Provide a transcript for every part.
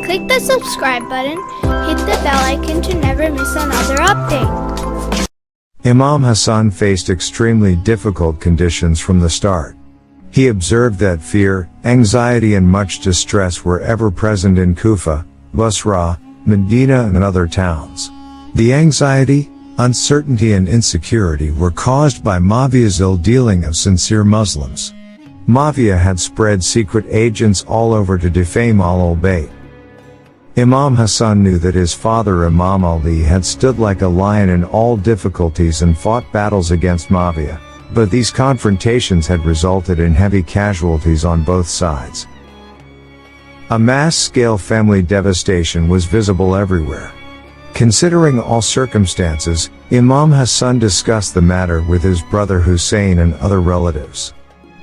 Click the subscribe button, hit the bell icon to never miss another update. Imam Hassan faced extremely difficult conditions from the start. He observed that fear, anxiety and much distress were ever present in Kufa, Basra, Medina and other towns. The anxiety, uncertainty and insecurity were caused by Muawiyah's ill-dealing of sincere Muslims. Muawiyah had spread secret agents all over to defame AHLULBAYT. Imam Hassan knew that his father Imam Ali had stood like a lion in all difficulties and fought battles against Muawiyah, but these confrontations had resulted in heavy casualties on both sides. A mass-scale family devastation was visible everywhere. Considering all circumstances, Imam Hassan discussed the matter with his brother Hussein and other relatives.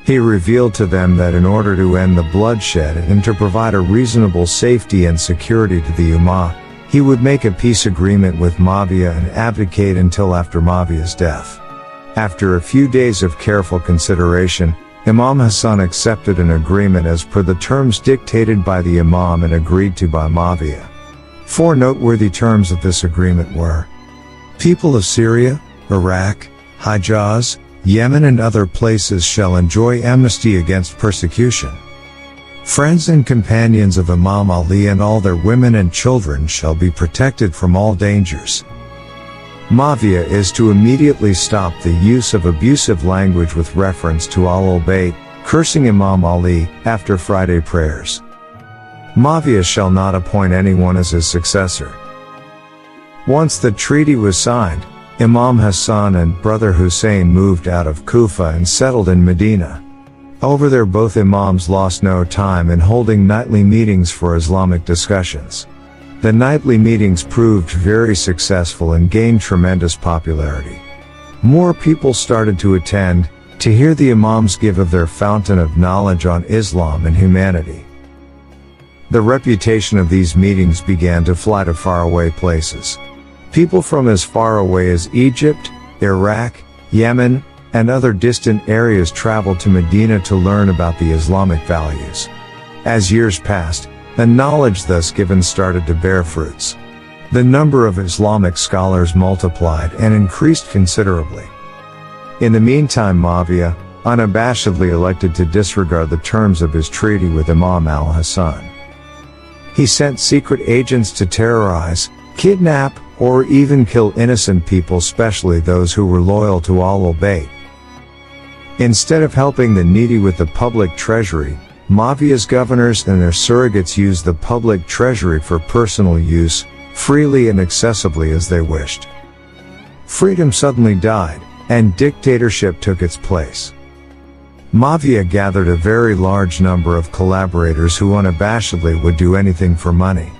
He revealed to them that in order to end the bloodshed and to provide a reasonable safety and security to the Ummah, he would make a peace agreement with Muawiyah and abdicate until after Muawiyah's death. After a few days of careful consideration, Imam Hassan accepted an agreement as per the terms dictated by the Imam and agreed to by Muawiyah. Four noteworthy terms of this agreement were: people of Syria, Iraq, Hijaz, Yemen and other places shall enjoy amnesty against persecution. Friends and companions of Imam Ali and all their women and children shall be protected from all dangers. Muawiyah is to immediately stop the use of abusive language with reference to AHLULBAYT, cursing Imam Ali, after Friday prayers. Muawiyah shall not appoint anyone as his successor. Once the treaty was signed, Imam Hassan and brother Hussein moved out of Kufa and settled in Medina. Over there both Imams lost no time in holding nightly meetings for Islamic discussions. The nightly meetings proved very successful and gained tremendous popularity. More people started to attend, to hear the Imams give of their fountain of knowledge on Islam and humanity. The reputation of these meetings began to fly to faraway places. People from as far away as Egypt, Iraq, Yemen, and other distant areas traveled to Medina to learn about the Islamic values. As years passed, the knowledge thus given started to bear fruits. The number of Islamic scholars multiplied and increased considerably. In the meantime, Muawiyah, unabashedly elected to disregard the terms of his treaty with Imam al-Hassan. He sent secret agents to terrorize, kidnap, or even kill innocent people, especially those who were loyal to AHLULBAYT. Instead of helping the needy with the public treasury, Muawiyah's governors and their surrogates used the public treasury for personal use, freely and excessively as they wished. Freedom suddenly died, and dictatorship took its place. Muawiyah gathered a very large number of collaborators who unabashedly would do anything for money.